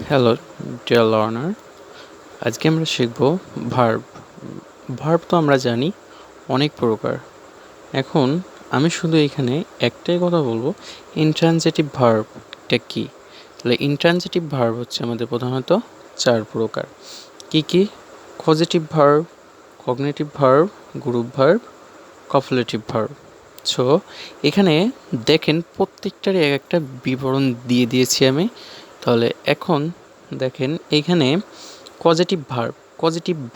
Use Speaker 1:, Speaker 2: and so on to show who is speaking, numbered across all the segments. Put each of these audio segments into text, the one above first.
Speaker 1: Hello dear learner, আজকে আমরা শিখব ভার্ব। ভার্ব তো আমরা জানি অনেক প্রকার। এখন আমি শুধু এখানে একটাই কথা বলবো, ইন্ট্রানজিটিভ ভার্বটা কী। তাহলে ইন্ট্রানজিটিভ ভার্ব হচ্ছে আমাদের প্রধানত চার প্রকার। কি কি? Positive verb, cognitive verb, group verb, copulative verb. So এখানে দেখেন প্রত্যেকটারই এক একটা বিবরণ দিয়ে দিয়েছি আমি। তাহলে এখন দেখেন এইখানে পজিটিভ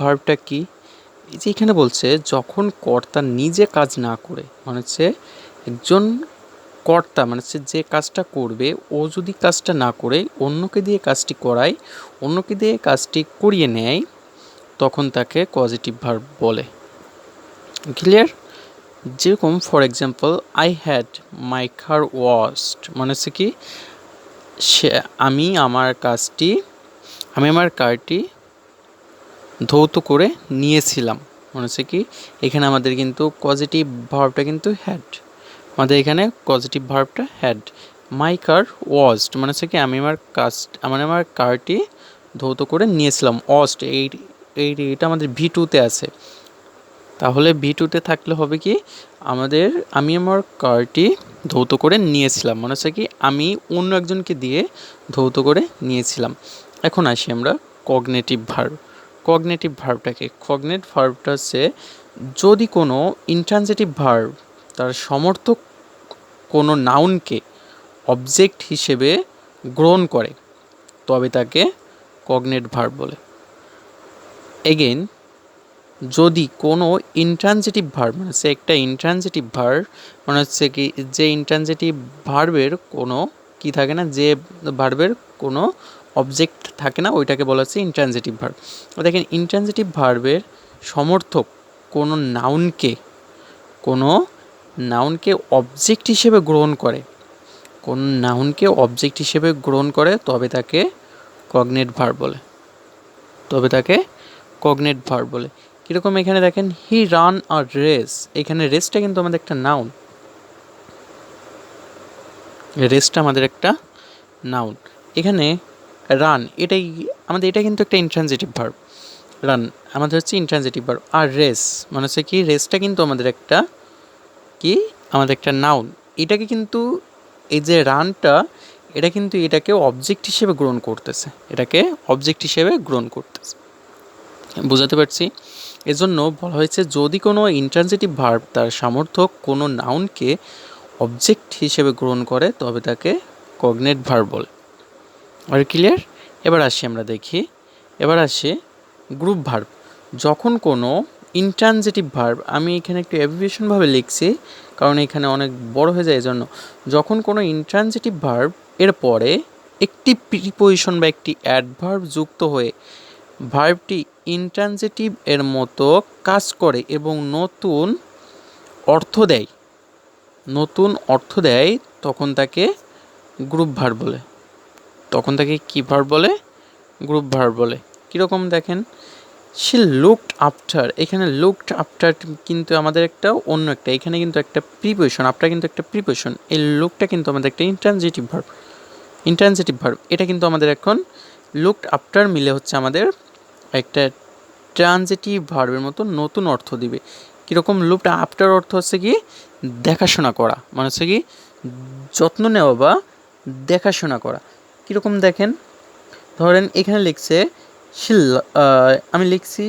Speaker 1: ভার্বটা কি? এই যে এখানে বলছে যখন কর্তা নিজে কাজ না করে, মানে হচ্ছে একজন কর্তা মানে হচ্ছে যে কাজটা করবে ও যদি কাজটা না করে অন্যকে দিয়ে কাজটি করায়, অন্যকে দিয়ে কাজটি করিয়ে নেয়, তখন তাকে পজিটিভ ভার্ব বলে। ক্লিয়ার? যেরকম for example, I had my car washed, মানে হচ্ছে কি সে আমি আমার কারটি ধৌত করে নিয়েছিলাম। মনে হচ্ছে কি এখানে আমাদের কিন্তু পজিটিভ ভার্বটা কিন্তু হ্যাড, আমাদের এখানে পজিটিভ ভার্বটা হ্যাড। মাই কার ওয়াশড মানে হচ্ছে কি আমার কারটি ধৌত করে নিয়েছিলাম। ওয়াশড এইটা আমাদের V2-তে আছে। তাহলে V2-তে থাকলে হবে কি আমি আমার কারটি ধৌত করে নিয়েছিলাম, মনে হচ্ছে কি আমি অন্য একজনকে দিয়ে ধৌত করে নিয়েছিলাম। এখন আসি আমরা কগনিটিভ ভার্ব। কগনিটিভ ভার্বটাকে কগনেট ভার্বটা হচ্ছে যদি কোনো ইন্ট্রানজিটিভ ভার্ব তার সমর্থক কোনো নাউনকে অবজেক্ট হিসেবে গ্রহণ করে, তবে তাকে কগনেট ভার্ব বলে। এগেইন, যদি কোনো ইন্ট্রানজিটিভ ভার্ব মানে হচ্ছে একটা ইন্ট্রানজিটিভ ভার্ব মানে হচ্ছে কি যে ইন্ট্রানজিটিভ ভার্বের কোনো কি থাকে না, যে ভার্বের কোনো অবজেক্ট থাকে না, ওইটাকে বলা হচ্ছে ইন্ট্রানজিটিভ ভার্ব। দেখেন ইন্ট্রানজিটিভ ভার্বের সমর্থক কোনো নাউনকে অবজেক্ট হিসেবে গ্রহণ করে, তবে তাকে কগনেট ভার্ব বলে। কীরকম এখানে দেখেন, হি রান আ রেস, এখানে রেসটা কিন্তু আমাদের একটা নাউন। এখানে রান এটা কিন্তু একটা ইন্ট্রানজিটিভ ভার্ব। রান আমাদের হচ্ছে ইন্ট্রানজিটিভ ভার্ব, আর রেস মানে হচ্ছে কি রেসটা কিন্তু আমাদের একটা নাউন। এটাকে কিন্তু এই যে রানটা এটাকে অবজেক্ট হিসেবে গ্রহণ করতেছে। বুঝাতে পারছি? এজন্য বলা হয়েছে যদি কোনো ইন্ট্রানজিটিভ ভার্ব তার সমর্থক কোনো নাউনকে অবজেক্ট হিসেবে গ্রহণ করে, তবে তাকে কগনেট ভার্ব বলে। আর ক্লিয়ার? এবার আসি গ্রুপ ভার্ব। যখন কোনো ইন্ট্রানজিটিভ ভার্ব, আমি এখানে একটু অ্যাব্রিভিয়েশনভাবে লিখছি কারণ এখানে অনেক বড় হয়ে যায়, এজন্য যখন কোনো ইন্ট্রানজিটিভ ভার্ব এর পরে একটি প্রিপোজিশন বা একটি অ্যাডভার্ব যুক্ত হয়ে ভার্বটি ইন্ট্রানজিটিভ এর মতো কাজ করে এবং নতুন অর্থ দেয়, তখন তাকে গ্রুপ ভার্ব বলে। তখন তাকে কী ভার্ব বলে? গ্রুপ ভার্ব বলে। কীরকম দেখেন, শি লুকড আফটার, এখানে লুকড আফটার কিন্তু আমাদের এখানে কিন্তু একটা প্রিপোজিশন, আফটার কিন্তু একটা প্রিপোজিশন। এই লুকটা কিন্তু আমাদের একটা ইন্ট্রানজিটিভ ভার্ব। এটা কিন্তু আমাদের এখন লুকড আফটার মিলে হচ্ছে আমাদের একটা ট্রানজিটিভ ভার্বের মতো নতুন অর্থ দিবে। কীরকম, লুকড আফটার অর্থ হচ্ছে কি দেখাশোনা করা, মানে হচ্ছে কি যত্ন নেওয়া বা দেখাশোনা করা। কীরকম দেখেন, ধরেন এখানে লিখছে আমি লিখছি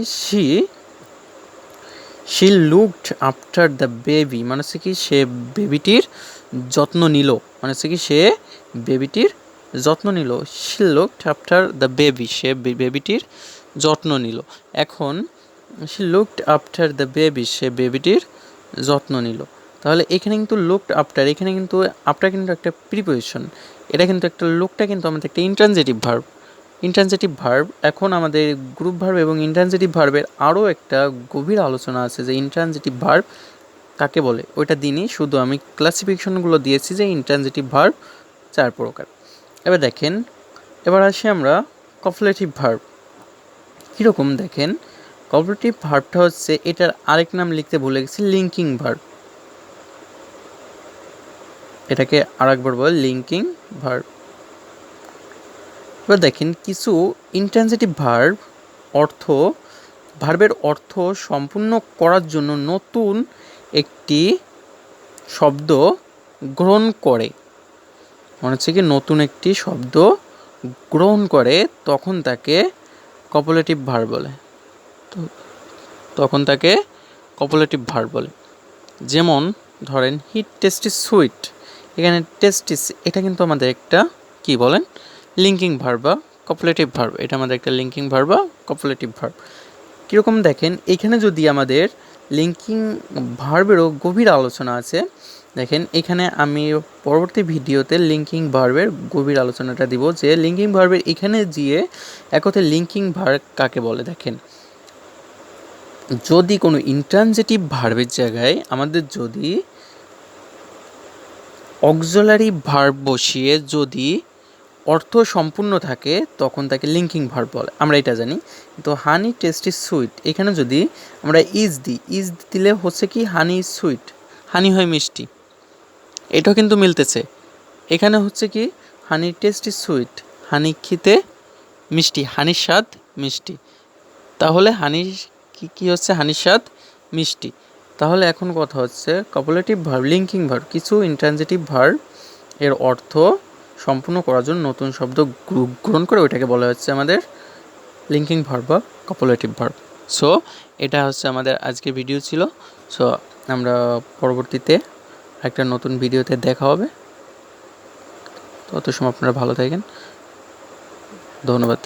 Speaker 1: she looked after the baby, মানে হচ্ছে কি সে বেবিটির যত্ন নিল, she looked after the baby, সে বেবিটির যত্ন নিল। এখন she looked after the baby, সে বেবিটির যত্ন নিল। তাহলে এখানে কিন্তু লুকড আফটার, এখানে কিন্তু আফটার কিন্তু একটা প্রিপোজিশন, এটা কিন্তু একটা লুকটা কিন্তু আমাদের একটা ইন্ট্রানজিটিভ ভার্ব। এখন আমাদের গ্রুপ ভার্ব এবং ইন্ট্রানজিটিভ ভার্বের আরও একটা গভীর আলোচনা আছে যে ইন্ট্রানজিটিভ ভার্ব কাকে বলে, ওইটা দিনই শুধু আমি ক্লাসিফিকেশনগুলো দিয়েছি যে ইন্ট্রানজিটিভ ভার্ব চার প্রকার। এবার আসি আমরা কপুলেটিভ ভার্ব। কীরকম দেখেন, কপুলেটিভ ভার্বটা হচ্ছে, এটার আরেক নাম লিখতে ভুলে গেছি, লিঙ্কিং ভার্ব। এটাকে আরেকবার বলে লিঙ্কিং ভার্ব। এবার দেখেন কিছু ইন্ট্রানজিটিভ ভার্বের অর্থ সম্পূর্ণ করার জন্য নতুন একটি শব্দ গ্রহণ করে, মনে হচ্ছে কি নতুন একটি শব্দ গ্রহণ করে, তখন তাকে কপুলেটিভ ভার্ব বলে। যেমন ধরেন হি টেস্টিস সুইট, এখানে টেস্টিস এটা কিন্তু আমাদের একটা কি বলেন লিঙ্কিং ভার্ব বা কপুলেটিভ ভার্ব, এটা আমাদের একটা লিঙ্কিং ভার্ব বা কপুলেটিভ ভার্ব। কীরকম দেখেন এখানে যদি আমাদের লিঙ্কিং ভার্বেরও গভীর আলোচনা আছে, দেখেন এখানে আমি পরবর্তী ভিডিওতে লিঙ্কিং ভার্বের গভীর আলোচনাটা দিব, যে লিঙ্কিং ভার্বের এখানে গিয়ে একতে লিঙ্কিং ভার্ব কাকে বলে। দেখেন যদি কোনো ইন্ট্রানজিটিভ ভার্বের জায়গায় আমাদের যদি অক্সিলারি ভার্ব বসিয়ে যদি অর্থ সম্পূর্ণ থাকে তখন তাকে লিঙ্কিং ভার্ব বলে, আমরা এটা জানি। তো হানি টেস্টি সুইট, এখানে যদি আমরা ইজ দিলে হচ্ছে কি হানি ইজ সুইট, হানি হয় মিষ্টি, এটাও কিন্তু মিলতেছে। এখানে হচ্ছে কি হানি টেস্টি সুইট, হানি খেতে মিষ্টি, হানির স্বাদ মিষ্টি, তাহলে হানি কি হচ্ছে হানির স্বাদ মিষ্টি। তাহলে এখন কথা হচ্ছে কপুলেটিভ ভার্ব, লিঙ্কিং ভার্ব, কিছু ইন্ট্রানজিটিভ ভার্ব এর অর্থ সম্পূর্ণ করার জন্য নতুন শব্দ গ্রহণ করে ওইটাকে বলা হচ্ছে আমাদের লিঙ্কিং ভার্ব বা কপুলেটিভ ভার্ব। সো এটা হচ্ছে আমাদের আজকের ভিডিও ছিল। সো আমরা পরবর্তীতে একটা নতুন ভিডিওতে দেখা হবে, তত সময় আপনারা ভালো থাকেন, ধন্যবাদ।